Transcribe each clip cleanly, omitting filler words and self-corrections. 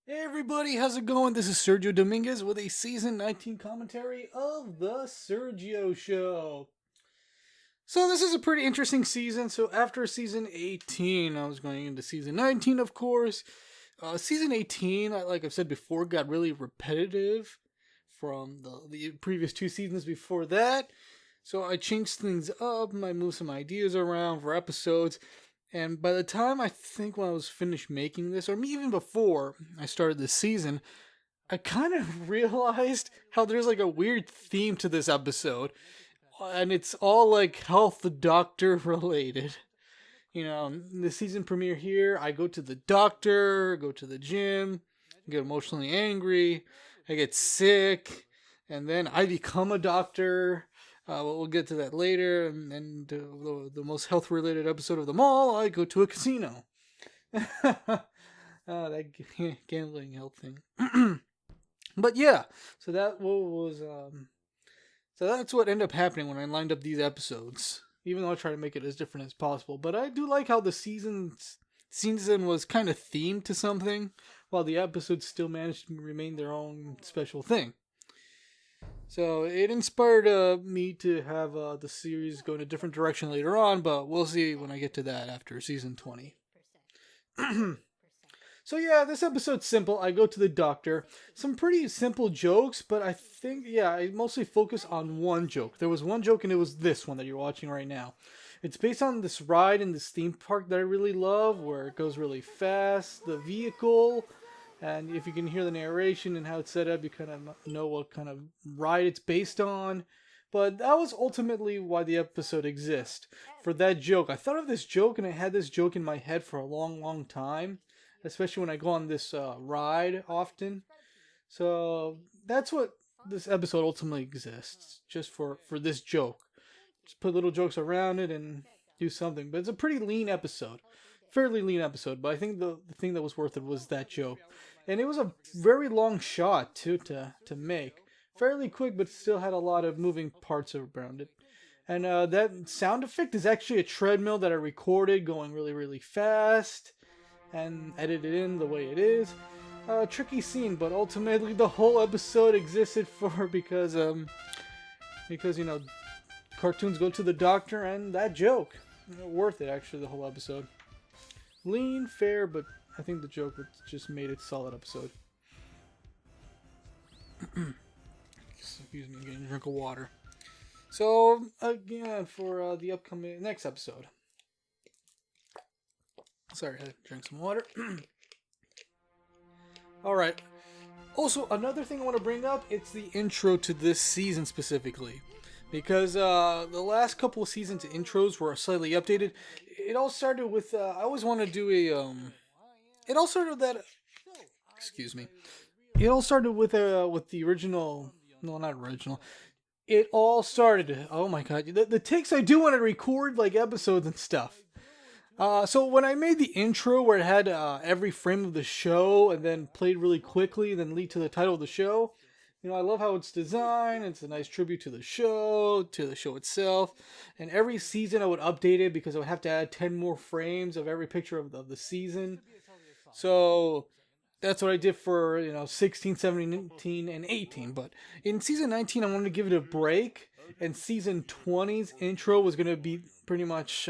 Hey everybody, how's it going? This is Sergio Dominguez with a season 19 commentary of The Sergio Show. So, this is a pretty interesting season. So, after season 18, I was going into season 19, of course. Season 18, like I've said before, got really repetitive from the previous two seasons before that. So, I changed things up, I moved some ideas around for episodes. And by the time I think when I was finished making this, or even before I started this season, I kind of realized how there's like a weird theme to this episode. And it's all like health doctor related. The season premiere here, I go to the doctor, go to the gym, get emotionally angry, I get sick, and then I become a doctor. We'll get to that later. And the most health related episode of them all, I go to a casino. That gambling health thing. But yeah, so that was so that's what ended up happening when I lined up these episodes. Even though I try to make it as different as possible, but I do like how the season was kind of themed to something, while the episodes still managed to remain their own special thing. So it inspired me to have the series go in a different direction later on, but we'll see when I get to that after season 20. So yeah, this episode's simple. I go to the doctor. Some pretty simple jokes, but I think, I mostly focus on one joke. There was one joke, and it was this one that you're watching right now. It's based on this ride in this theme park that I really love, where it goes really fast, the vehicle, and if you can hear the narration and how it's set up, you kind of know what kind of ride it's based on. But that was ultimately why the episode exists. For that joke. I thought of this joke, and I had this joke in my head for a long, long time, especially when I go on this ride often. So that's what this episode ultimately exists, just for this joke. Just put little jokes around it and do something. But it's a pretty lean episode. Fairly lean episode, but I think the thing that was worth it was that joke. And it was a very long shot, too, to make. Fairly quick, but still had a lot of moving parts around it. And that sound effect is actually a treadmill that I recorded going really, really fast and edited in the way it is. Tricky scene, but ultimately the whole episode existed for because cartoons go to the doctor and that joke. Worth it, actually, the whole episode. Lean, fair, but I think the joke just made it a solid episode. Excuse me, I'm getting a drink of water. So, again, for the upcoming next episode. Sorry, I had to drink some water. Alright. Also, another thing I want to bring up, it's the intro to this season specifically. Because the last couple of seasons' intros were slightly updated. It all started with, I always want to do it all started with that, excuse me. It all started with the original, no, not original. It all started, oh my god, the takes I do when I record, like, episodes and stuff. So when I made the intro where it had every frame of the show and then played really quickly, then lead to the title of the show, I love how it's designed. It's a nice tribute to the show itself. And every season I would update it because I would have to add 10 more frames of every picture of the season. So that's what I did for 16, 17, and 18. But in season 19, I wanted to give it a break. And season 20's intro was going to be pretty much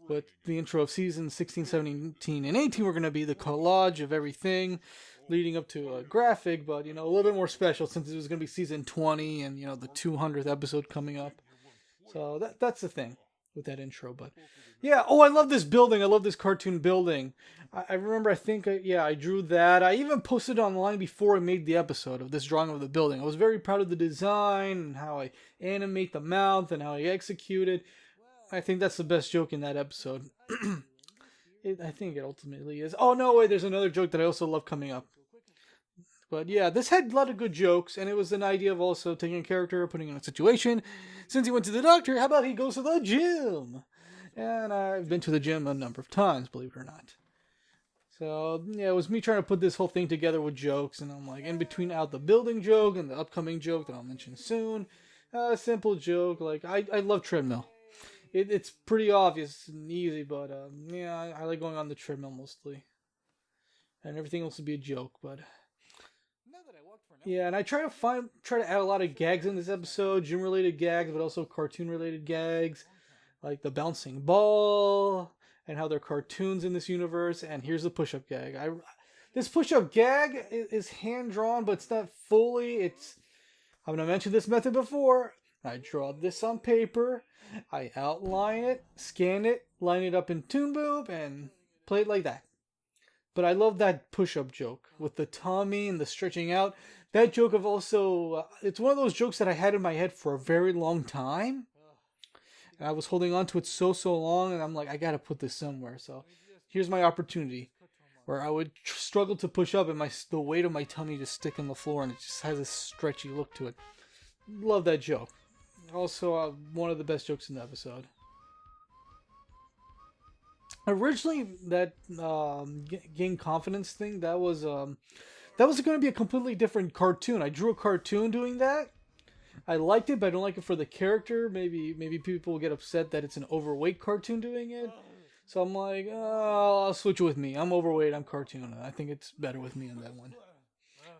with the intro of season 16, 17, and 18 were going to be the collage of everything leading up to a graphic, but, a little bit more special since it was going to be season 20 and, the 200th episode coming up. So that's the thing with that intro. But, yeah, I love this building. I love this cartoon building. I remember, I drew that. I even posted it online before I made the episode of this drawing of the building. I was very proud of the design and how I animate the mouth and how I execute it. I think that's the best joke in that episode. I think it ultimately is. Oh, no, wait, there's another joke that I also love coming up. But yeah, this had a lot of good jokes, and it was an idea of also taking a character, putting in a situation. Since he went to the doctor, how about he goes to the gym? And I've been to the gym a number of times, believe it or not. So, yeah, it was me trying to put this whole thing together with jokes, and I'm like, in between out the building joke and the upcoming joke that I'll mention soon. Simple joke, like, I love treadmill. It's pretty obvious and easy, but I like going on the treadmill mostly. and everything else would be a joke. But yeah, and I try to add a lot of gags in this episode, gym related gags, but also cartoon related gags, like the bouncing ball and how they're cartoons in this universe. And here's the push up gag. This push up gag is hand drawn, but it's not fully. I'm gonna mention this method before. I draw this on paper, I outline it, scan it, line it up in Toon Boom, and play it like that. But I love that push-up joke with the tummy and the stretching out. That joke of also, it's one of those jokes that I had in my head for a very long time. And I was holding on to it so long, and I'm like, I gotta put this somewhere. So here's my opportunity, where I would struggle to push up, and the weight of my tummy just stick on the floor, and it just has this stretchy look to it. Love that joke. Also, one of the best jokes in the episode. Originally, that gain confidence thing, that was going to be a completely different cartoon. I drew a cartoon doing that. I liked it, but I don't like it for the character. Maybe people will get upset that it's an overweight cartoon doing it. So I'm like, oh, I'll switch it with me. I'm overweight. I'm cartoon. I think it's better with me on that one.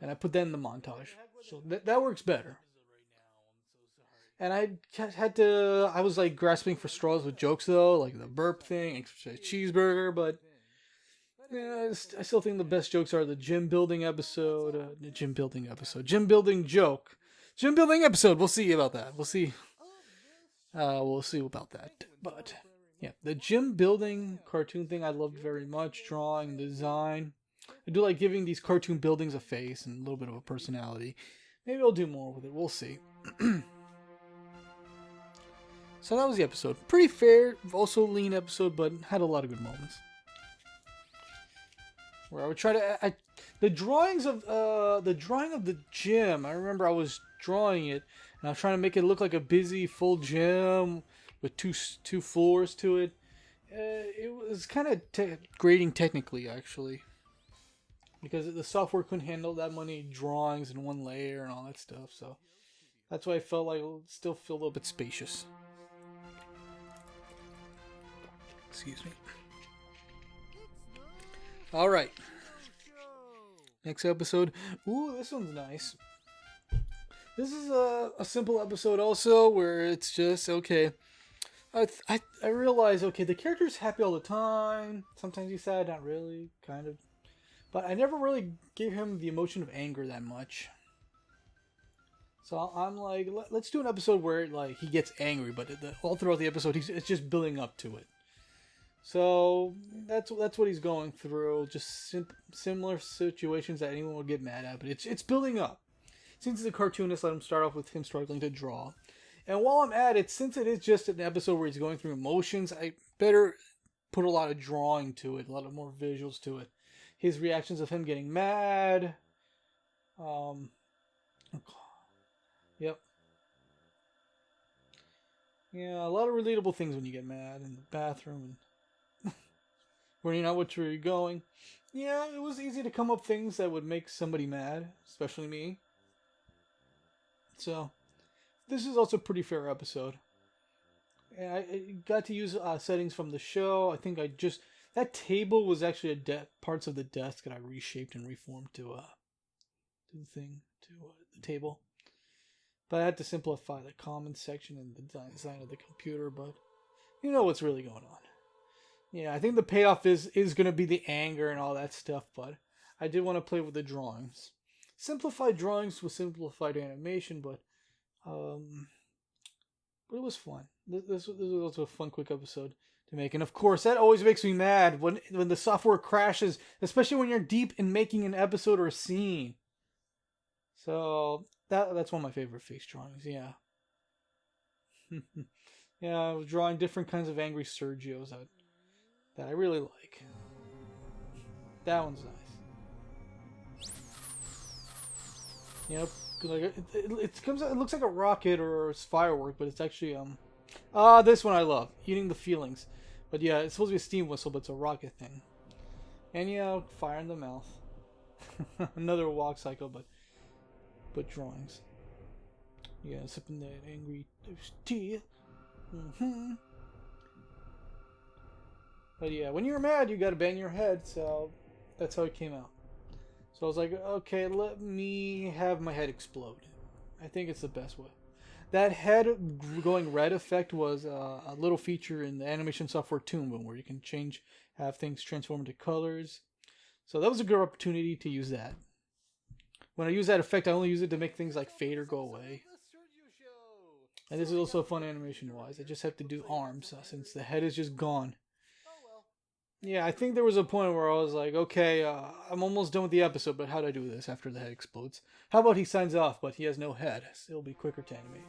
And I put that in the montage. So that works better. And I was like grasping for straws with jokes though, like the burp thing, extra cheeseburger, but yeah, I still think the best jokes are the gym building episode, gym building joke, gym building episode. We'll see about that. We'll see about that. But yeah, the gym building cartoon thing I loved very much. Drawing, design. I do like giving these cartoon buildings a face and a little bit of a personality. Maybe I'll do more with it. We'll see. So that was the episode. Pretty fair, also lean episode, but had a lot of good moments. Where I would try to the drawing of the gym. I remember I was drawing it, and I was trying to make it look like a busy full gym with two floors to it. It was kind of grating technically, actually, because the software couldn't handle that many drawings in one layer and all that stuff. So that's why I felt like it would still feel a little bit spacious. Excuse me. All right. Next episode. Ooh, this one's nice. This is a simple episode also, where it's just, okay. I realize, okay, the character's happy all the time. Sometimes he's sad, not really, kind of. But I never really gave him the emotion of anger that much. So I'm like, let's do an episode where like he gets angry, but all throughout the episode, it's just building up to it. So that's what he's going through. Just similar situations that anyone would get mad at, but it's building up. Since he's a cartoonist, let him start off with him struggling to draw. And while I'm at it, since it is just an episode where he's going through emotions, I better put a lot of drawing to it, a lot of more visuals to it. His reactions of him getting mad. Yep. Yeah, a lot of relatable things when you get mad in the bathroom and when you're not where you're going. Yeah, it was easy to come up things that would make somebody mad, especially me. So, this is also a pretty fair episode. And I got to use settings from the show. I think that table was actually parts of the desk that I reshaped and reformed to the table. But I had to simplify the comments section and the design of the computer, but you know what's really going on. Yeah, I think the payoff is going to be the anger and all that stuff, but I did want to play with the drawings. Simplified drawings with simplified animation, but it was fun. This was also a fun, quick episode to make. And of course, that always makes me mad when the software crashes, especially when you're deep in making an episode or a scene. So that's one of my favorite face drawings, yeah. Yeah, I was drawing different kinds of angry Sergios that I really like. That one's nice. Yep, like it looks like a rocket or a firework, but it's actually this one I love, eating the feelings. But yeah, it's supposed to be a steam whistle, but it's a rocket thing. And yeah, fire in the mouth. Another walk cycle, but drawings. Yeah, sipping that angry tea. Mm-hmm. But yeah, when you're mad, you gotta bang your head, so that's how it came out. So I was like, okay, let me have my head explode. I think it's the best way. That head going red effect was a little feature in the animation software Toon Boom where you can have things transform into colors. So that was a good opportunity to use that. When I use that effect, I only use it to make things like fade or go away. And this is also fun animation-wise. I just have to do arms since the head is just gone. Yeah, I think there was a point where I was like, okay, I'm almost done with the episode, but how do I do this after the head explodes? How about he signs off, but he has no head? So it'll be quicker to animate.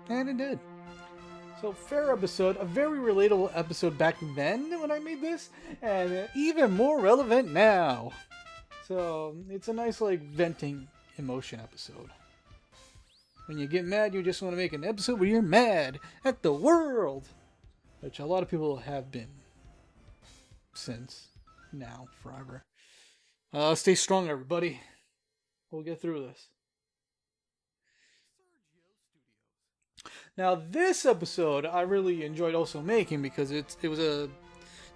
And it did. So, fair episode, a very relatable episode back then when I made this, and even more relevant now. So, it's a nice, like, venting emotion episode. When you get mad, you just want to make an episode where you're mad at the world, which a lot of people have been since now, forever. Stay strong, everybody. We'll get through this. Now, this episode I really enjoyed also making because it was a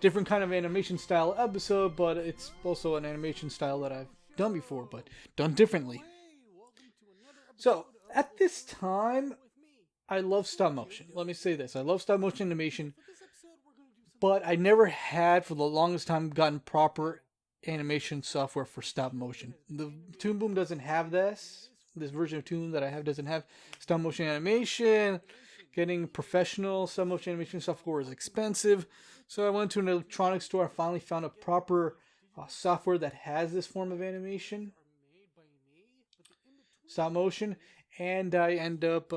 different kind of animation style episode, but it's also an animation style that I've done before, but done differently. So, at this time, I love stop motion. Let me say this. I love stop motion animation, but I never had, for the longest time, gotten proper animation software for stop motion. The Toon Boom doesn't have this. This version of Toon that I have doesn't have stop motion animation. Getting professional stop motion animation software is expensive. So I went to an electronics store. I finally found a proper software that has this form of animation, stop motion, and I end up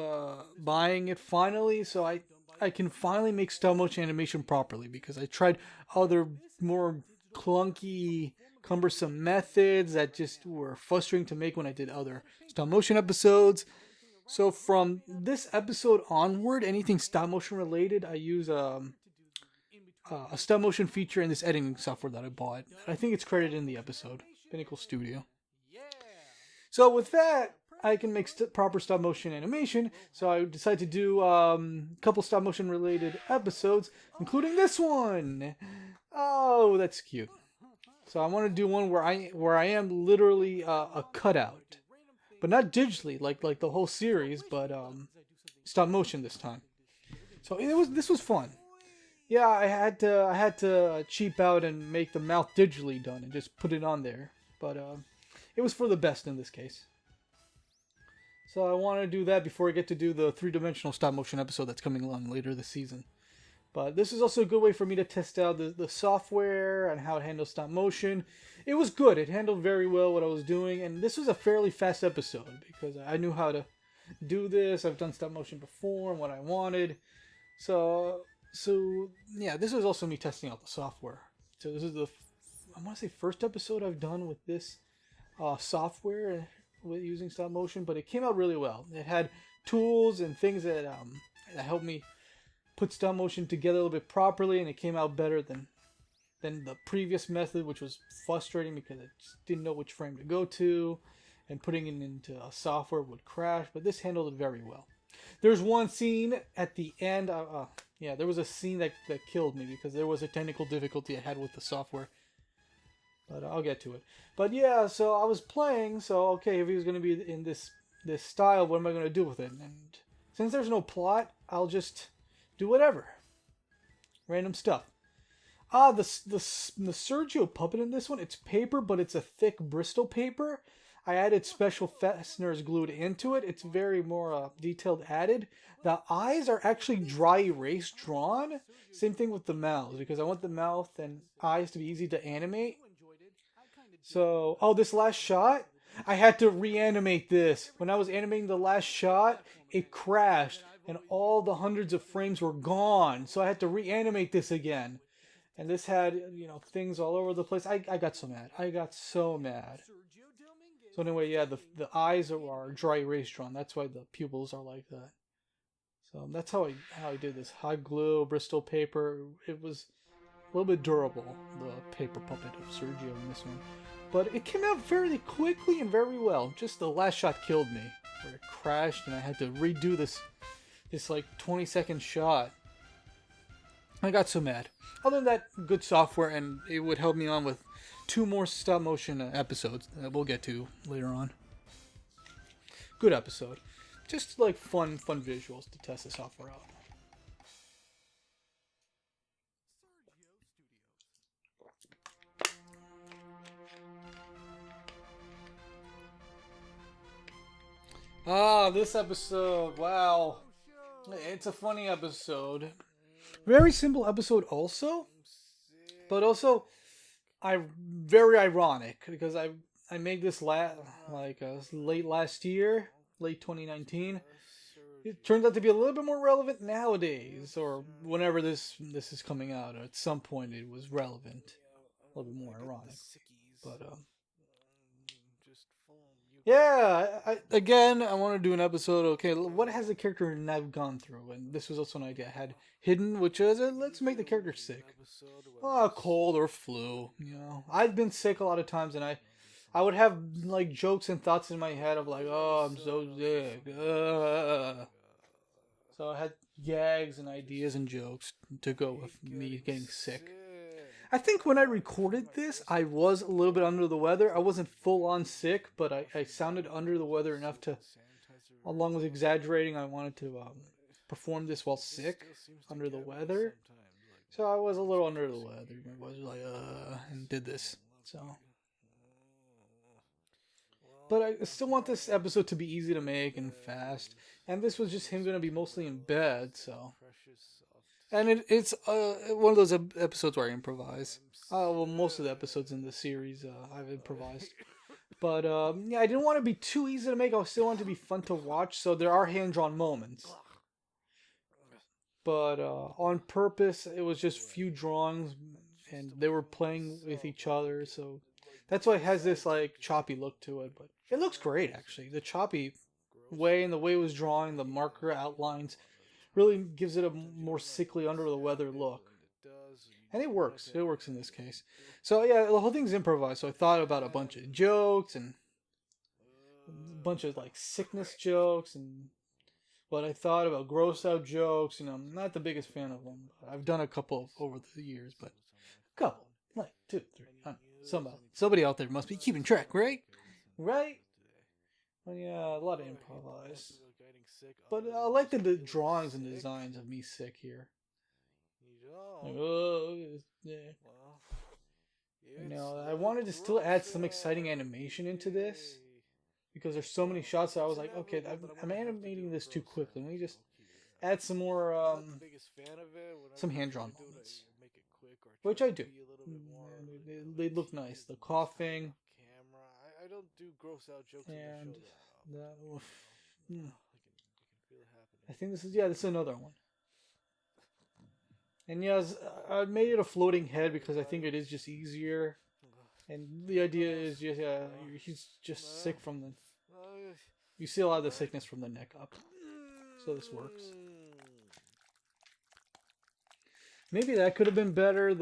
buying it finally. So I can finally make stop motion animation properly because I tried other more clunky, cumbersome methods that just were frustrating to make when I did other stop motion episodes. So from this episode onward, anything stop motion related, I use a stop motion feature in this editing software that I bought. I think it's credited in the episode, Pinnacle Studio. So with that, I can make proper stop motion animation. So I decided to do a couple stop motion related episodes, including this one. Oh, that's cute. So I want to do one where I am literally a cutout, but not digitally like the whole series, but stop motion this time. So this was fun. Yeah, I had to cheap out and make the mouth digitally done and just put it on there, but it was for the best in this case. So I want to do that before I get to do the 3-dimensional stop motion episode that's coming along later this season. But this is also a good way for me to test out the software and how it handles stop motion. It was good. It handled very well what I was doing. And this was a fairly fast episode because I knew how to do this. I've done stop motion before and what I wanted. So yeah, this was also me testing out the software. So this is I want to say first episode I've done with this software with using stop motion. But it came out really well. It had tools and things that helped me put stop motion together a little bit properly, and it came out better than the previous method, which was frustrating because I just didn't know which frame to go to, and putting it into a software would crash. But this handled it very well. There's one scene at the end. Yeah, there was a scene that killed me because there was a technical difficulty I had with the software. But I'll get to it. But yeah, so I was playing. So okay, if he was going to be in this style, what am I going to do with it? And since there's no plot, I'll just do whatever. Random stuff. The Sergio puppet in this one, it's paper, but it's a thick Bristol paper. I added special fasteners glued into it. It's very more detailed added. The eyes are actually dry erase drawn. Same thing with the mouths, because I want the mouth and eyes to be easy to animate. So, this last shot, I had to reanimate this. When I was animating the last shot, it crashed. And all the hundreds of frames were gone. So I had to reanimate this again. And this had, things all over the place. I got so mad. I got so mad. So anyway, yeah, the eyes are dry erase drawn. That's why the pupils are like that. So that's how I did this. Hot glue, Bristol paper. It was a little bit durable, the paper puppet of Sergio in this one. But it came out fairly quickly and very well. Just the last shot killed me. Where it crashed and I had to redo this like 20-second shot. I got so mad. Other than that, good software, and it would help me on with 2 more stop motion episodes that we'll get to later on. Good episode. Just like fun visuals to test the software out. This episode, wow. It's a funny episode. Very simple episode also, but also very ironic because I made this late last year, late 2019. It turns out to be a little bit more relevant nowadays, or whenever this is coming out. Or at some point, it was relevant, a little bit more ironic. But yeah, I want to do an episode. Okay, what has the character Nev gone through? And this was also an idea I had hidden, which is let's make the character sick. Cold or flu. I've been sick a lot of times, and I would have like jokes and thoughts in my head of like, oh, I'm so sick. So I had gags and ideas and jokes to go with me getting sick. I think when I recorded this, I was a little bit under the weather. I wasn't full on sick, but I sounded under the weather enough to, along with exaggerating, I wanted to perform this while sick, under the weather. So I was a little under the weather. I was like, and did this. So. But I still want this episode to be easy to make and fast. And this was just him going to be mostly in bed, so. And it's one of those episodes where I improvise. Well, most of the episodes in the series I've improvised. But yeah, I didn't want to be too easy to make. I still want it to be fun to watch, so there are hand-drawn moments. But on purpose, it was just few drawings, and they were playing with each other, so that's why it has this like choppy look to it. But it looks great, actually. The choppy way and the way it was drawing, the marker outlines, really gives it a more sickly, under the weather look. And it works. It works in this case. So yeah, the whole thing's improvised. So I thought about a bunch of jokes and a bunch of like sickness jokes, but I thought about gross out jokes. I'm not the biggest fan of them. I've done a couple over the years, but a couple, like 2, 3. Somebody out there must be keeping track, right? Right? Well, yeah, a lot of improvised. But I like the drawings and designs of me sick here. Like, yeah. I wanted to still add some exciting animation into this because there's so many shots that I was like, okay, I'm animating this too quickly. Let me just add some more, some hand-drawn moments, which I do. They look nice. The coughing. I don't do gross out jokes and I think this is another one. And yes, I made it a floating head because I think it is just easier. And the idea is just he's just sick from the. You see a lot of the sickness from the neck up, so this works. Maybe that could have been better.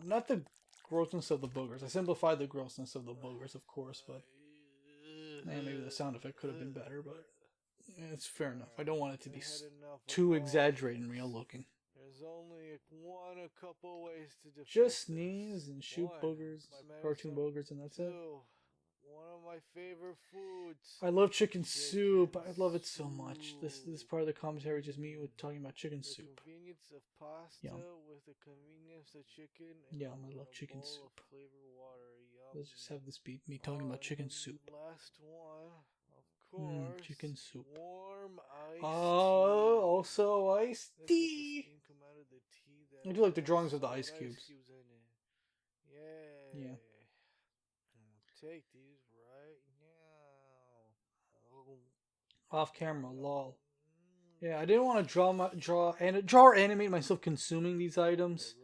Not the grossness of the boogers. I simplified the grossness of the boogers, of course, but maybe the sound effect could have been better. But it's fair enough. I don't want it to be too exaggerated and real looking. There's only a couple ways to just sneeze and shoot boogers, cartoon boogers, and that's it. One of my favorite foods. I love chicken soup. I love it so much. This part of the commentary is just me talking about chicken soup. The convenience of pasta with the convenience of chicken. Yum, I love chicken soup. Let's just have this be me talking about chicken soup. Last one, of course. Chicken soup. Warm iced tea. Also iced tea. I do like the drawings of the ice cubes. Yeah. Take these right now. Off camera, lol. Yeah, I didn't want to draw or animate myself consuming these items,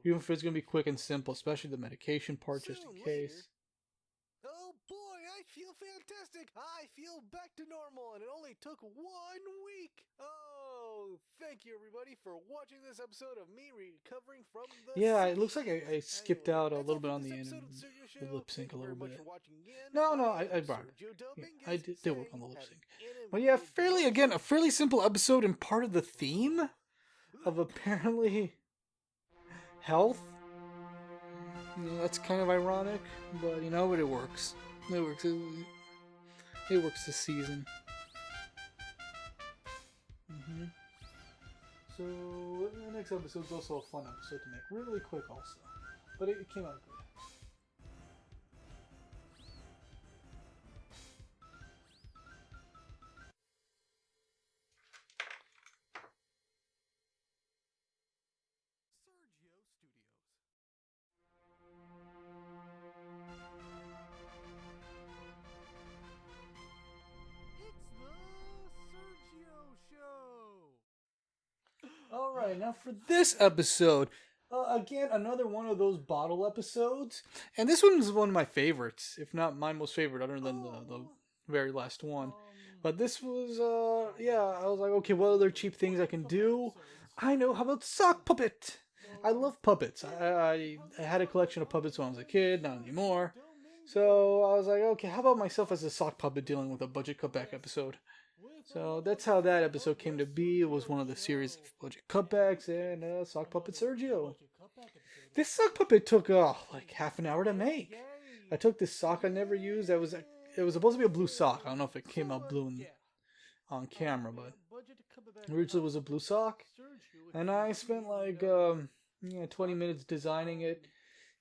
even if it's gonna be quick and simple, especially the medication part, just in case. Oh boy, I feel fantastic. I feel back to normal, and it only took 1 week. Oh, thank you everybody for watching this episode of me recovering from the. Yeah, it looks like I skipped out a little bit on the end of the lip sync a little bit. No, I brought it. Yeah, I did work on the lip sync. But yeah, a fairly simple episode and part of the theme of apparently health. That's kind of ironic, but but it works. It works. It works this season. hmm So the next episode is also a fun episode to make, really quick also, but it came out good. All right, now for this episode, again another one of those bottle episodes, and this one is one of my favorites, if not my most favorite, other than the very last one. But this was, yeah, I was like, okay, what other cheap things I can do? I know. How about sock puppet? I love puppets. I had a collection of puppets when I was a kid, not anymore. So I was like, okay, how about myself as a sock puppet dealing with a budget cutback episode? So that's how that episode came to be. It was one of the series of budget cutbacks and sock puppet Sergio. This sock puppet took like half an hour to make. I took this sock I never used. It was supposed to be a blue sock. I don't know if it came out blue on camera, but originally it was a blue sock. And I spent like 20 minutes designing it.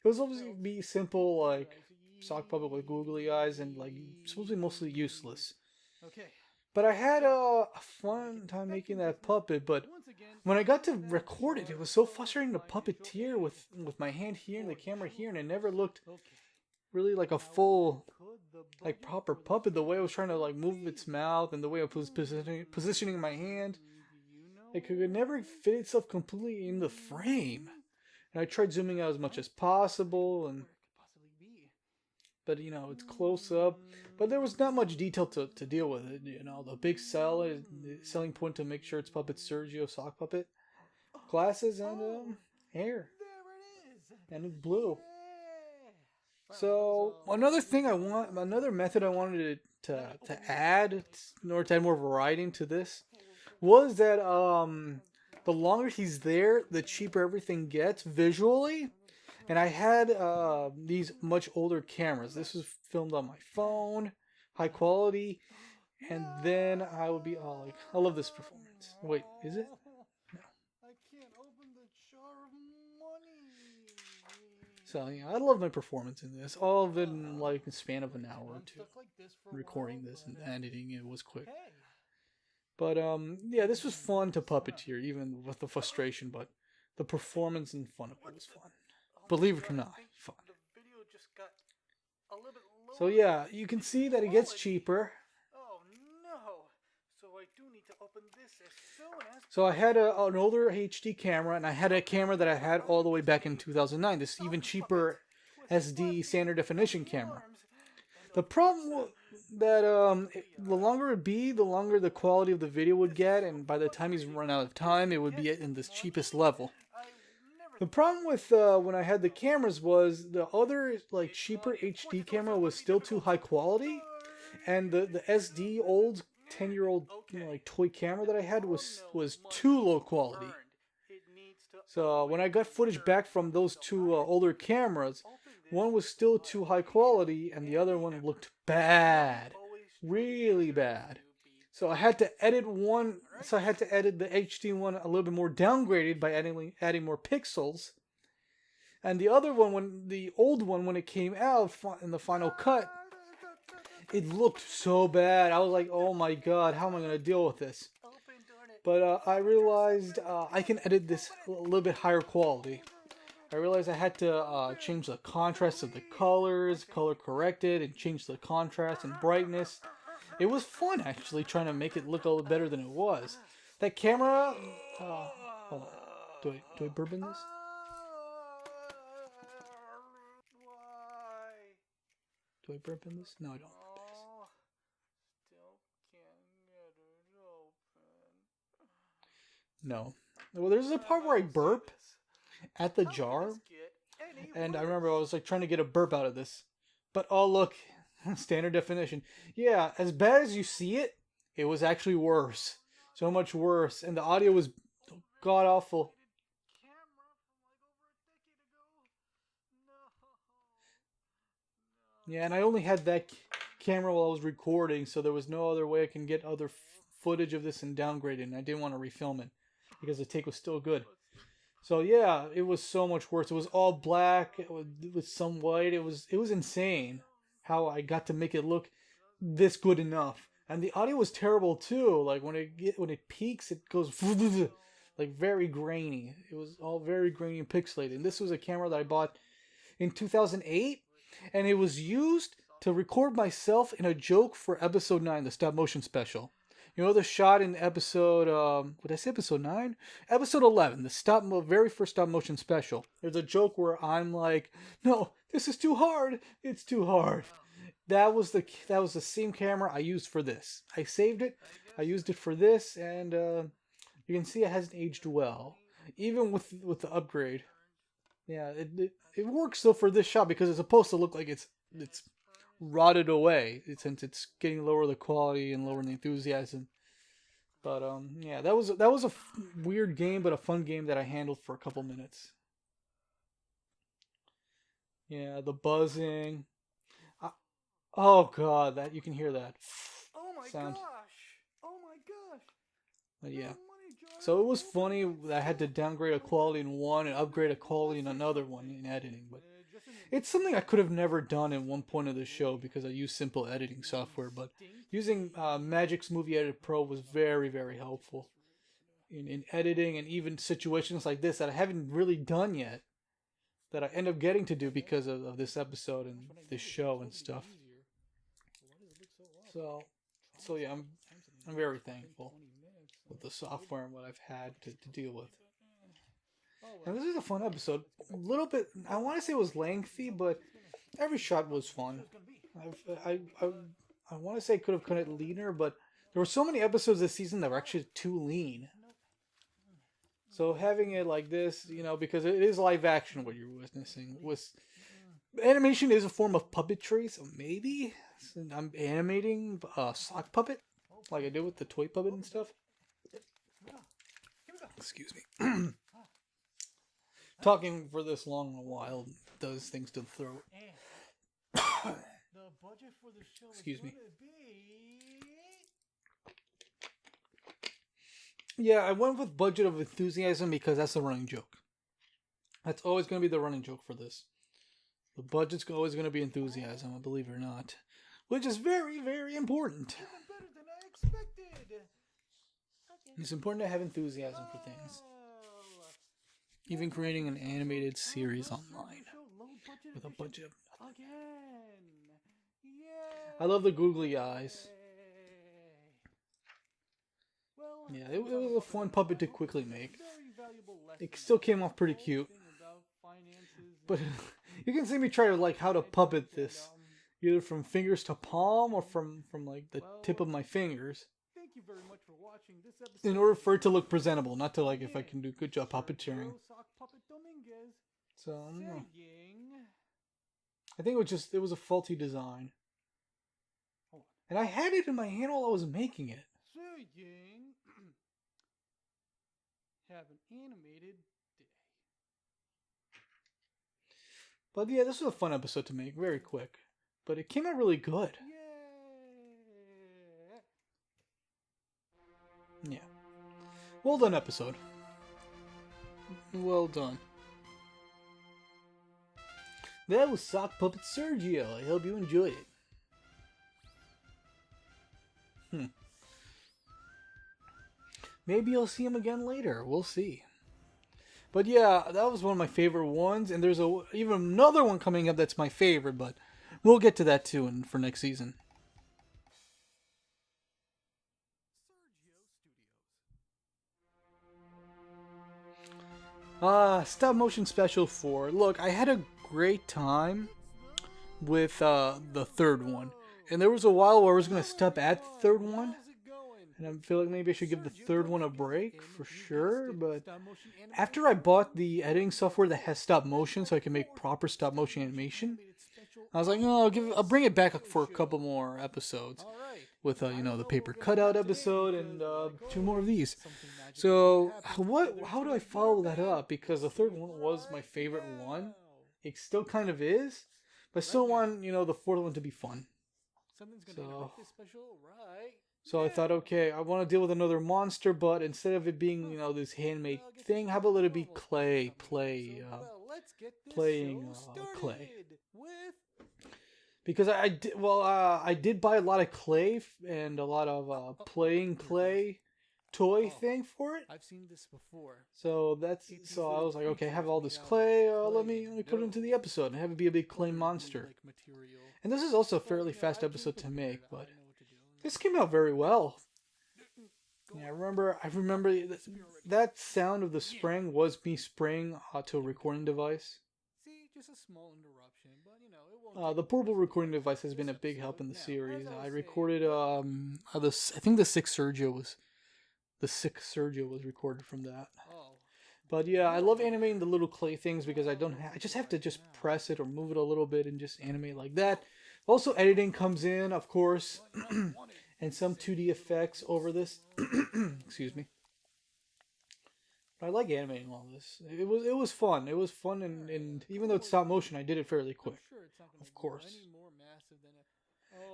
It was supposed to be simple, like sock puppet with googly eyes, and like supposed to be mostly useless. But I had a fun time making that puppet. But when I got to record it, it was so frustrating to puppeteer with my hand here and the camera here, and it never looked really like a full, like proper puppet. The way I was trying to like move its mouth and the way I was positioning my hand, it could never fit itself completely in the frame. And I tried zooming out as much as possible, but it's close up. But there was not much detail to deal with it. The big selling point to make sure it's puppet Sergio sock puppet, glasses and hair, and it's blue. So another method I wanted to add in order to add more variety into this was that the longer he's there, the cheaper everything gets visually. And I had these much older cameras. This was filmed on my phone, high quality, and then I would be all like, I love this performance. Wait, is it? No. So I love my performance in this. All of it in like a span of an hour or two. Recording this and editing it was quick. But yeah, this was fun to puppeteer, even with the frustration. But the performance and fun of it was fun. Believe it or not, fun. So yeah, you can see that it gets cheaper. So I had an older HD camera, and I had a camera that I had all the way back in 2009. This even cheaper SD standard definition camera. The problem that the longer it be, the longer the quality of the video would get, and by the time he's run out of time, it would be in this cheapest level. The problem with when I had the cameras was the other like cheaper HD camera was still too high quality, and the SD old 10-year-old like toy camera that I had was too low quality. So when I got footage back from those two older cameras, one was still too high quality, and the other one looked bad, really bad. So I had to edit one. So I had to edit the HD one a little bit more downgraded by adding more pixels. And the other one, when the old one, when it came out in the final cut, it looked so bad. I was like, oh my god, how am I going to deal with this? But I realized I can edit this a little bit higher quality. I realized I had to change the contrast of the colors, color correct it, and change the contrast and brightness. It was fun, actually, trying to make it look a little better than it was. That camera... hold on. Do I burp in this? Do I burp in this? No, I don't burp in this. No. Well, there's a part where I burp at the jar, and I remember I was like trying to get a burp out of this. But oh look, standard definition. Yeah, as bad as you see it, it was actually worse. So much worse, and the audio was god awful. Yeah, and I only had that camera while I was recording, so there was no other way I can get other footage of this and downgrade it. And I didn't want to refilm it because the take was still good. So yeah, it was so much worse. It was all black with some white. It was insane how I got to make it look this good enough. And the audio was terrible too. Like when it peaks, it goes like very grainy. It was all very grainy and pixelated. And this was a camera that I bought in 2008, and it was used to record myself in a joke for episode 9, the stop motion special. You know the shot in episode, would I say episode 9? Episode 11, the very first stop motion special. There's a joke where I'm like, no, this is too hard. It's too hard. That was the same camera I used for this. I saved it. I used it for this, and you can see it hasn't aged well, even with the upgrade. Yeah, it works though for this shot because it's supposed to look like it's rotted away since it's getting lower the quality and lower the enthusiasm. But yeah, that was a weird game, but a fun game that I handled for a couple minutes. Yeah, the buzzing. Oh god, that you can hear that Oh my sound. gosh! Oh my gosh! But yeah. Money, John. So it was funny that I had to downgrade a quality in one and upgrade a quality in another one in editing, but it's something I could have never done in one point of the show because I use simple editing software. But using Magic's Movie Edit Pro was very, very helpful in editing and even situations like this that I haven't really done yet that I end up getting to do because of this episode and this show and stuff. So yeah, I'm very thankful with the software and what I've had to deal with. And this is a fun episode. A little bit, I want to say it was lengthy, but every shot was fun. I want to say I could have cut it leaner, but there were so many episodes this season that were actually too lean. So having it like this, because it is live action what you're witnessing. Animation is a form of puppetry, so maybe I'm animating a sock puppet, like I did with the toy puppet and stuff. Excuse me. Talking for this long in a while does things to the throat. Excuse me. Yeah, I went with budget of enthusiasm because that's the running joke. That's always going to be the running joke for this. The budget's always going to be enthusiasm, believe it or not. Which is very, very important. It's important to have enthusiasm for things. Even creating an animated series online with a budget of nothing. I love the googly eyes. Yeah, it was a fun puppet to quickly make. It still came off pretty cute. But you can see me try to how to puppet this. Either from fingers to palm or from like the tip of my fingers. In order for it to look presentable, not to if I can do a good job puppeteering. So I don't know. I think it was a faulty design. And I had it in my hand while I was making it. Have an animated day. But yeah, this was a fun episode to make, very quick. But it came out really good. Yeah. Well done, episode. Well done. That was Sock Puppet Sergio. I hope you enjoyed it. Maybe I'll see him again later. We'll see. But yeah, that was one of my favorite ones. And there's even another one coming up that's my favorite. But we'll get to that too for next season. Stop motion special 4. Look, I had a great time with the third one. And there was a while where I was going to stop at the third one. And I feel like maybe I should give the third one a break for sure. But after I bought the editing software that has stop motion so I can make proper stop motion animation, I was like, no, I'll bring it back for a couple more episodes. With, the paper cutout episode and 2 more of these. So, how do I follow that up? Because the third one was my favorite one. It still kind of is. But I still want, the fourth one to be fun. Something's gonna make this special, right? So I thought, okay, I want to deal with another monster, but instead of it being, this handmade thing, how about let it be playing clay? Because I did buy a lot of clay and a lot of playing clay toy thing for it. I've seen this before. So I was like, okay, I have all this clay. Let me put it into the episode and have it be a big clay monster. And this is also a fairly fast episode to make, but this came out very well. Yeah, I remember that sound of the spraying was me spraying to a recording device. See, just a small interruption, but it won't. The portable recording device has been a big help in the series. I recorded I think the sixth Sergio was recorded from that. But yeah, I love animating the little clay things because I just have to just press it or move it a little bit and just animate like that. Also, editing comes in, of course, and some 2D effects over this. Excuse me. But I like animating all this. It was fun. It was fun, and even though it's stop motion, I did it fairly quick. Of course.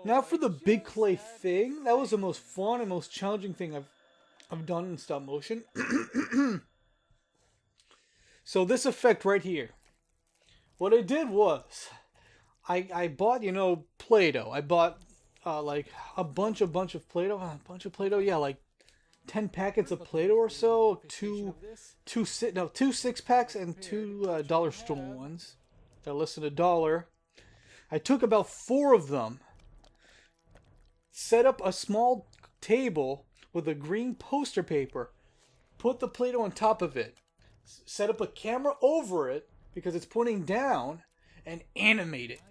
Now for the big clay thing, that was the most fun and most challenging thing I've done in stop motion. So this effect right here, what I did was, I bought Play-Doh. I bought like a bunch of Play-Doh. Yeah, like 10 packets of Play-Doh or so. Two 6-packs and two dollar store ones. They're listed $1. I took about 4 of them, set up a small table with a green poster paper, put the Play-Doh on top of it, set up a camera over it because it's pointing down, and animate it.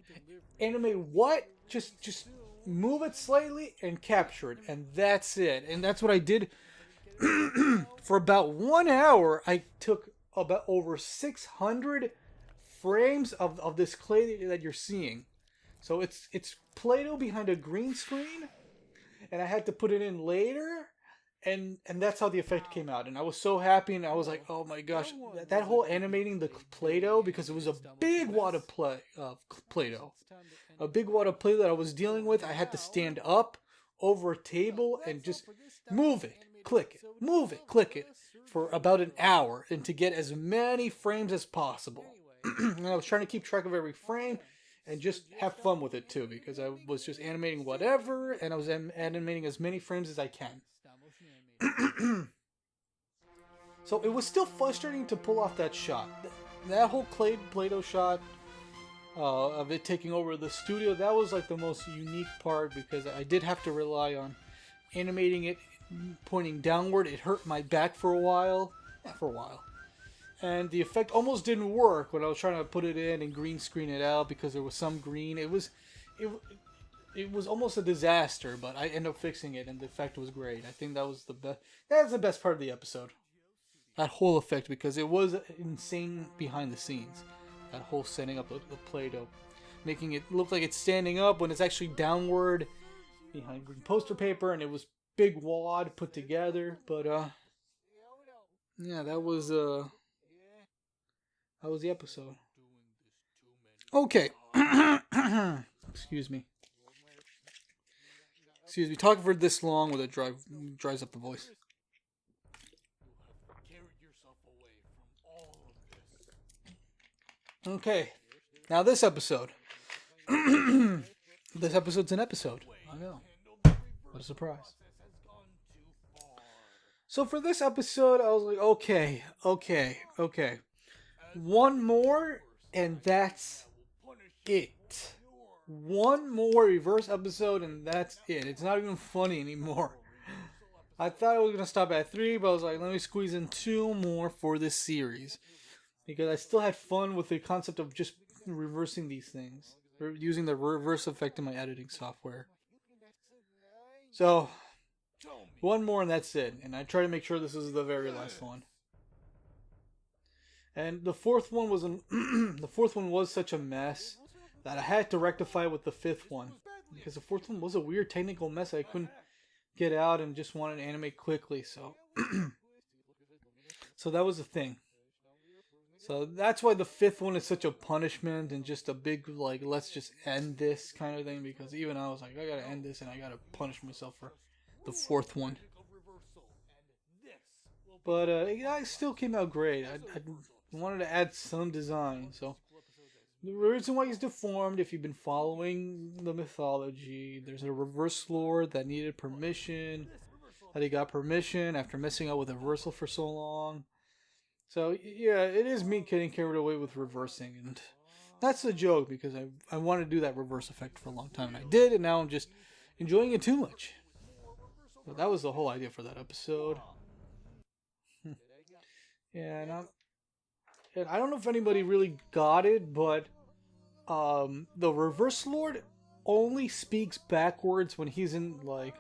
Animate what? Just move it slightly and capture it, and that's it. And that's what I did for about 1 hour. I took about over 600 frames of this clay that you're seeing. So it's Play-Doh behind a green screen, and I had to put it in later, and that's how the effect came out. And I was so happy, and I was like, oh my gosh, that whole animating the Play-Doh, because it was a big wad of Play-Doh. A big wad of Play-Doh that I was dealing with. I had to stand up over a table and just move it, click it, move it, click it for about an hour, and to get as many frames as possible. And I was trying to keep track of every frame and just have fun with it too, because I was just animating whatever, and I was animating as many frames as I can. So it was still frustrating to pull off that shot. That whole Play-Doh shot of it taking over the studio, that was like the most unique part, because I did have to rely on animating it pointing downward. It hurt my back for a while. And the effect almost didn't work when I was trying to put it in and green screen it out, because there was some green. It was almost a disaster, but I ended up fixing it, and the effect was great. I think that was the best. That's the best part of the episode. That whole effect, because it was insane behind the scenes. That whole setting up the Play-Doh, making it look like it's standing up when it's actually downward behind green poster paper, and it was big wad put together. But yeah, that was the episode. Okay. Excuse me. Talking for this long with it dries up the voice. Okay. Now this episode. This episode's an episode. I know. What a surprise. So for this episode, I was like, okay. One more, and that's it. One more reverse episode, and that's it. It's not even funny anymore. I thought I was going to stop at 3, but I was like, let me squeeze in 2 more for this series. Because I still had fun with the concept of just reversing these things. Using the reverse effect in my editing software. So, one more and that's it. And I try to make sure this is the very last one. And the fourth one was such a mess that I had to rectify with the 5th one. Because the 4th one was a weird technical mess I couldn't get out and just wanted to animate quickly. So, so that was the thing. So that's why the fifth one is such a punishment and just a big, like, let's just end this kind of thing. Because even I was like, I gotta end this and I gotta punish myself for the fourth one. But yeah, it still came out great. I wanted to add some design. So the reason why he's deformed, if you've been following the mythology, there's a reverse lord that needed permission. That he got permission after messing up with a reversal for so long. So yeah, it is me getting carried away with reversing, and that's the joke because I wanted to do that reverse effect for a long time, and I did, and now I'm just enjoying it too much. So that was the whole idea for that episode. Yeah, and I don't know if anybody really got it, but the reverse lord only speaks backwards when he's in like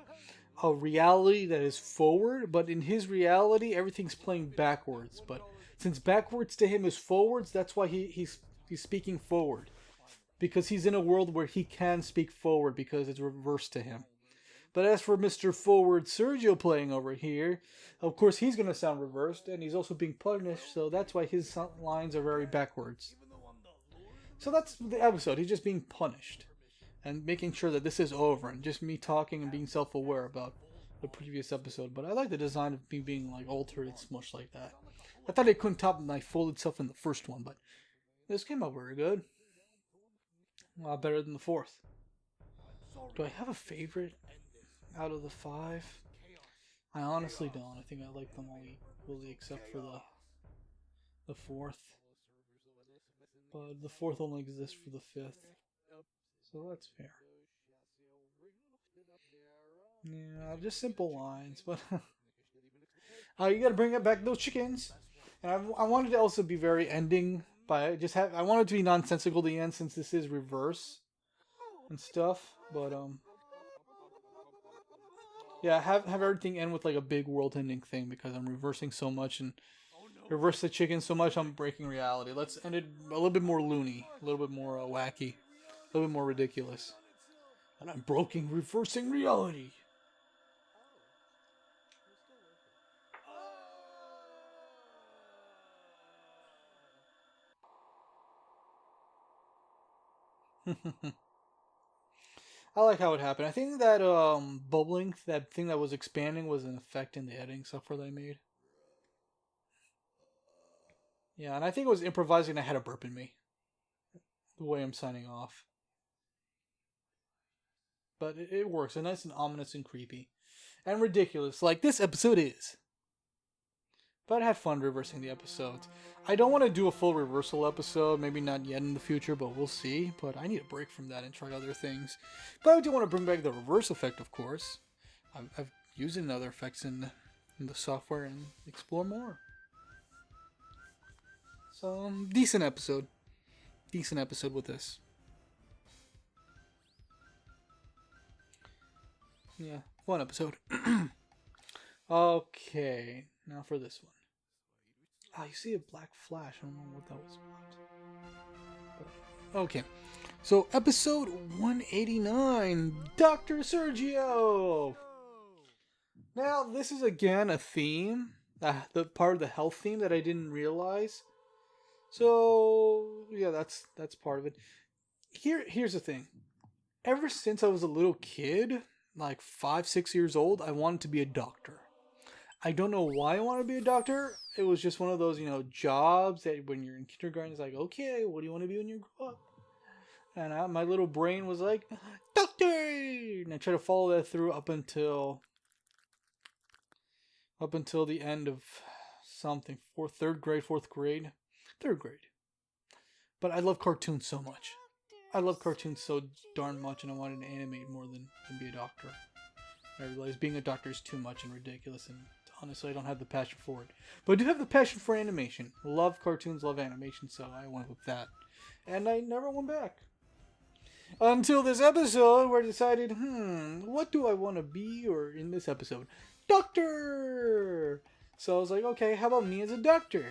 a reality that is forward, but in his reality everything's playing backwards. But since backwards to him is forwards, that's why he's speaking forward. Because he's in a world where he can speak forward because it's reversed to him. But as for Mr. Forward Sergio playing over here, of course he's going to sound reversed, and he's also being punished, so that's why his lines are very backwards. So that's the episode. He's just being punished. And making sure that this is over, and just me talking and being self-aware about the previous episode. But I like the design of me being like altered and smushed like that. I thought it couldn't top my folded stuff in the first one, but this came out very good. A lot better than the fourth. Do I have a favorite out of the five? I honestly don't. I think I like them all equally except for the fourth. But the fourth only exists for the fifth. So that's fair. Yeah, just simple lines, but you gotta bring back those chickens. And I wanted to also be very ending by I wanted to be nonsensical to the end since this is reverse and stuff. But yeah, have everything end with like a big world-ending thing because I'm reversing so much and reverse the chicken so much I'm breaking reality. Let's end it a little bit more loony, a little bit more wacky, a little bit more ridiculous. And I'm reversing reality. I like how it happened. I think that bubbling, that thing that was expanding, was an effect in the editing software that I made. Yeah, and I think it was improvising and I had a burp in me. The way I'm signing off. But it works. It's nice and ominous and creepy. And ridiculous, like this episode is. But I had fun reversing the episodes. I don't want to do a full reversal episode, maybe not yet in the future, but we'll see. But I need a break from that and try other things. But I do want to bring back the reverse effect, of course. I've used it in other effects in the software and explore more. So, decent episode. Decent episode with this. Yeah, fun episode. Okay, now for this one. Ah, you see a black flash. I don't know what that was about. But, okay, so episode 189, Dr. Sergio. Now, this is again a theme, the part of the health theme that I didn't realize. So yeah, that's part of it. Here's the thing. Ever since I was a little kid, like 5-6 years old, I wanted to be a doctor. I don't know why I want to be a doctor. It was just one of those, jobs that when you're in kindergarten, it's like, okay, what do you want to be when you grow up? And my little brain was like, doctor! And I tried to follow that through up until the end of something, third grade. But I love cartoons so much. I love cartoons so darn much, and I wanted to animate more than be a doctor. I realized being a doctor is too much and ridiculous, and honestly, I don't have the passion for it. But I do have the passion for animation. Love cartoons, love animation, so I went with that. And I never went back. Until this episode where I decided, what do I want to be, or in this episode, doctor! So I was like, okay, how about me as a doctor?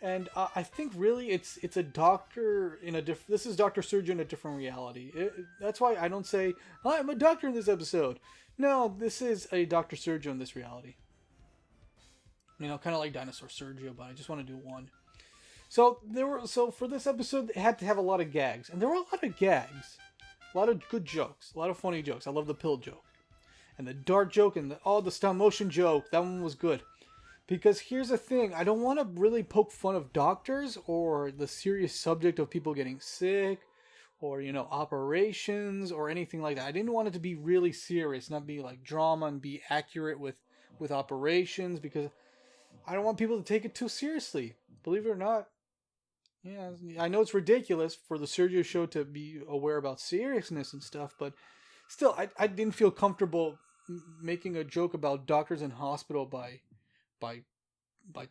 And I think really it's a doctor in a different... This is Dr. Sergio in a different reality. That's why I don't say, I'm a doctor in this episode. No, this is a Dr. Sergio in this reality. Kind of like Dinosaur Sergio, but I just want to do one. So for this episode, it had to have a lot of gags, and there were a lot of gags, a lot of good jokes, a lot of funny jokes. I love the pill joke, and the dart joke, and the stop motion joke. That one was good. Because here's the thing, I don't want to really poke fun of doctors or the serious subject of people getting sick or, operations or anything like that. I didn't want it to be really serious, not be like drama and be accurate with operations because I don't want people to take it too seriously. Believe it or not. Yeah, I know it's ridiculous for the Sergio show to be aware about seriousness and stuff, but still, I didn't feel comfortable making a joke about doctors in hospital by by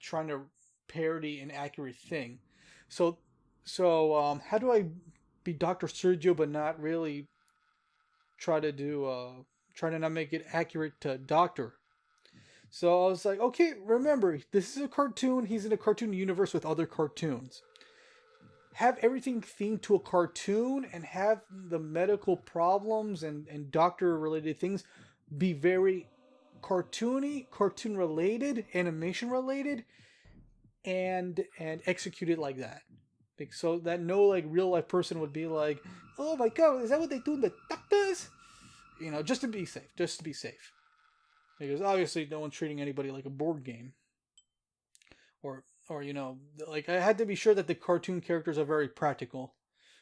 trying to parody an accurate thing. So how do I be Dr. Sergio but not really try to do try to not make it accurate to Doctor? So I was like, okay, remember, this is a cartoon. He's in a cartoon universe with other cartoons. Have everything themed to a cartoon and have the medical problems and doctor related things be very cartoony, cartoon related, animation related, and execute it like that. Like, so that no like real life person would be like, oh my god, is that what they do in the doctors? Just to be safe. Just to be safe. Because obviously no one's treating anybody like a board game. Or like I had to be sure that the cartoon characters are very practical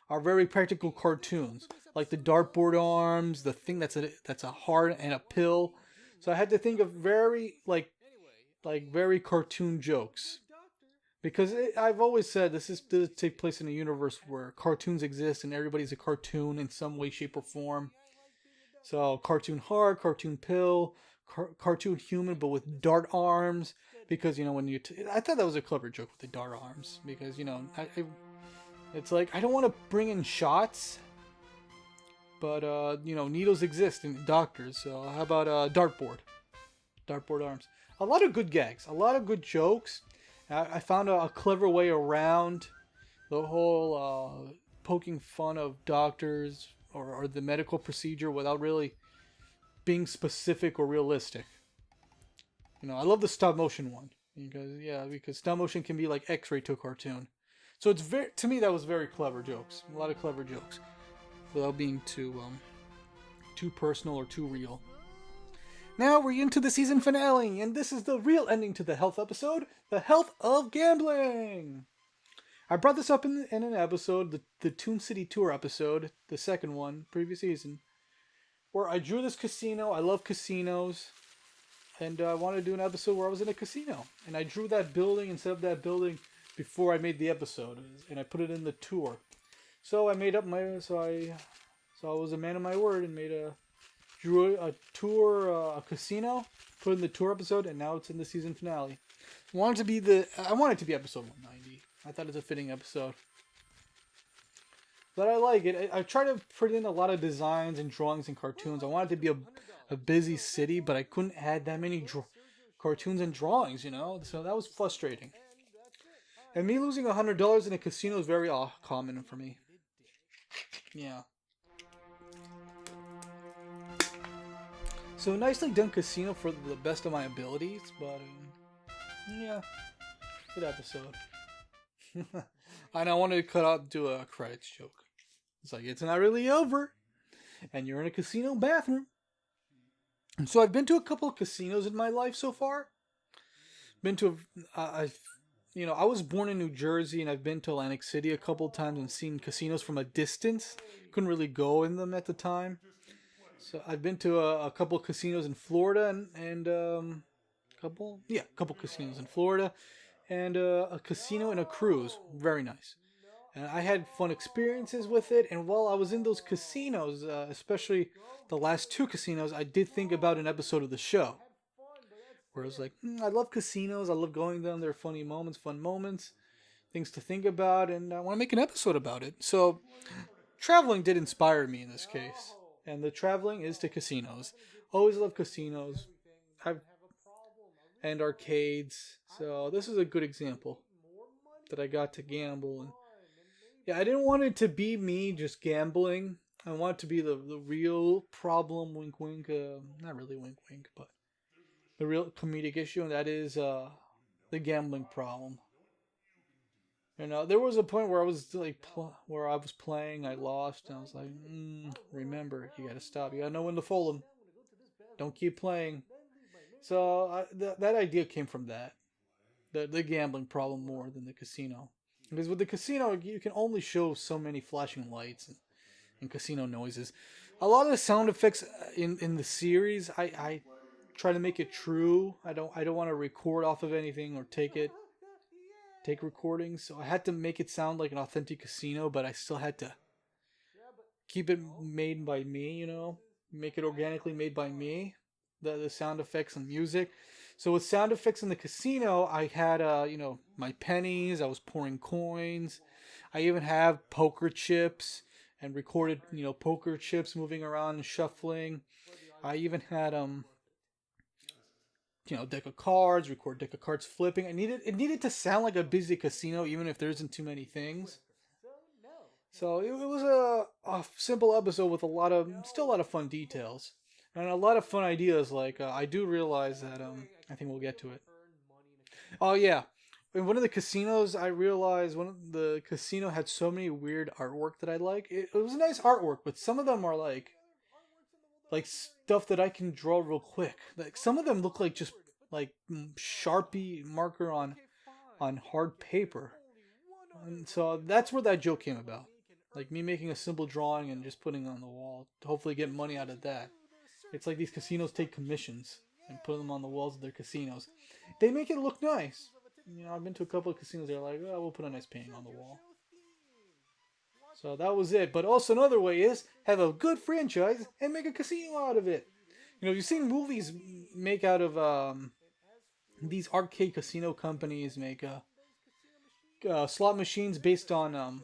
cartoons, like the dartboard arms, the thing that's a heart and a pill. So I had to think of very very cartoon jokes because I've always said this does take place in a universe where cartoons exist and everybody's a cartoon in some way, shape, or form. So cartoon heart, cartoon pill, cartoon human, but with dart arms. Because when I thought that was a clever joke with the dart arms. Because it's like I don't want to bring in shots, but needles exist in doctors. So how about dartboard arms? A lot of good gags, a lot of good jokes. I found a clever way around the whole poking fun of doctors or the medical procedure without really being specific or realistic. I love the stop motion one because stop motion can be like X-ray to a cartoon. So to me that was very clever jokes, a lot of clever jokes, without being too personal or too real. Now we're into the season finale, and this is the real ending to the health episode, the health of gambling. I brought this up in an episode, the Toon City Tour episode, the second one, previous season, where I drew this casino. I love casinos. And I wanted to do an episode where I was in a casino. And I drew that building and set up that building before I made the episode. And I put it in the tour. So I made up so I was a man of my word and drew a tour, a casino, put it in the tour episode, and now it's in the season finale. I want it to be episode 190. I thought it's a fitting episode. But I like it. I try to put in a lot of designs and drawings and cartoons. I want it to be a busy city, but I couldn't add that many cartoons and drawings, so that was frustrating. And me losing $100 in a casino is very common for me. Yeah. So nicely done casino for the best of my abilities, but yeah, good episode. And I wanted to do a credits joke. It's like, it's not really over, and you're in a casino bathroom. And so I've been to a couple of casinos in my life so far. I was born in New Jersey, and I've been to Atlantic City a couple of times and seen casinos from a distance. Couldn't really go in them at the time. So I've been to a couple of casinos in Florida and a couple casinos in Florida and a casino and a cruise. Very nice. And I had fun experiences with it. And while I was in those casinos, especially the last two casinos, I did think about an episode of the show. Where I was like, I love casinos. I love going to them. They're funny moments, fun moments, things to think about. And I want to make an episode about it. So traveling did inspire me in this case. And the traveling is to casinos. Always love casinos. And arcades. So this is a good example that I got to gamble. And yeah, I didn't want it to be me just gambling. I want it to be the real problem, wink wink, not really wink wink, but the real comedic issue, and that is the gambling problem. There was a point where I was like, where I was playing, I lost, and I was like, remember, you gotta stop. You gotta know when to fold them. Don't keep playing. So that idea came from that. The gambling problem more than the casino. Because with the casino, you can only show so many flashing lights and casino noises. A lot of the sound effects in the series, I try to make it true. I don't want to record off of anything or take recordings. So I had to make it sound like an authentic casino, but I still had to keep it made by me. Make it organically made by me. The sound effects and music. So with sound effects in the casino, I had my pennies. I was pouring coins. I even have poker chips and recorded poker chips moving around and shuffling. I even had deck of cards, record deck of cards flipping. It needed to sound like a busy casino, even if there isn't too many things. So it was a simple episode with still a lot of fun details and a lot of fun ideas. Like I do realize that I think we'll get to it. Oh yeah, in one of the casinos, I realized one of the casino had so many weird artwork that I like. It was nice artwork, but some of them are like stuff that I can draw real quick. Like some of them look like just like Sharpie marker on hard paper. And so that's where that joke came about. Like me making a simple drawing and just putting it on the wall to hopefully get money out of that. It's like these casinos take commissions and put them on the walls of their casinos. They make it look nice. I've been to a couple of casinos. They're like, oh, we'll put a nice painting on the wall. So that was it. But also another way is have a good franchise and make a casino out of it. You've seen movies make out of these arcade casino companies make slot machines based on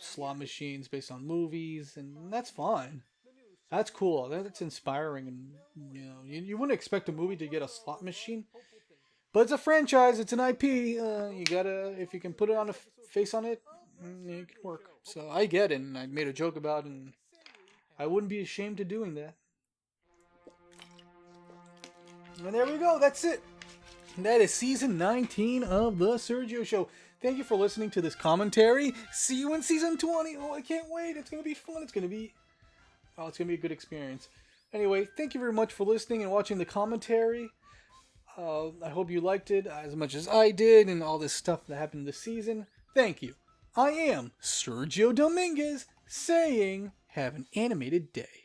slot machines based on movies, and that's fine. That's cool. That's inspiring, and you wouldn't expect a movie to get a slot machine, but it's a franchise. It's an IP. You gotta if you can put it on a face on it, it can work. So I get it, and I made a joke about it, and I wouldn't be ashamed of doing that. And there we go. That's it. That is season 19 of the Sergio Show. Thank you for listening to this commentary. See you in season 20. Oh, I can't wait. It's going to be fun. It's going to be a good experience. Anyway, thank you very much for listening and watching the commentary. I hope you liked it as much as I did and all this stuff that happened this season. Thank you. I am Sergio Dominguez saying have an animated day.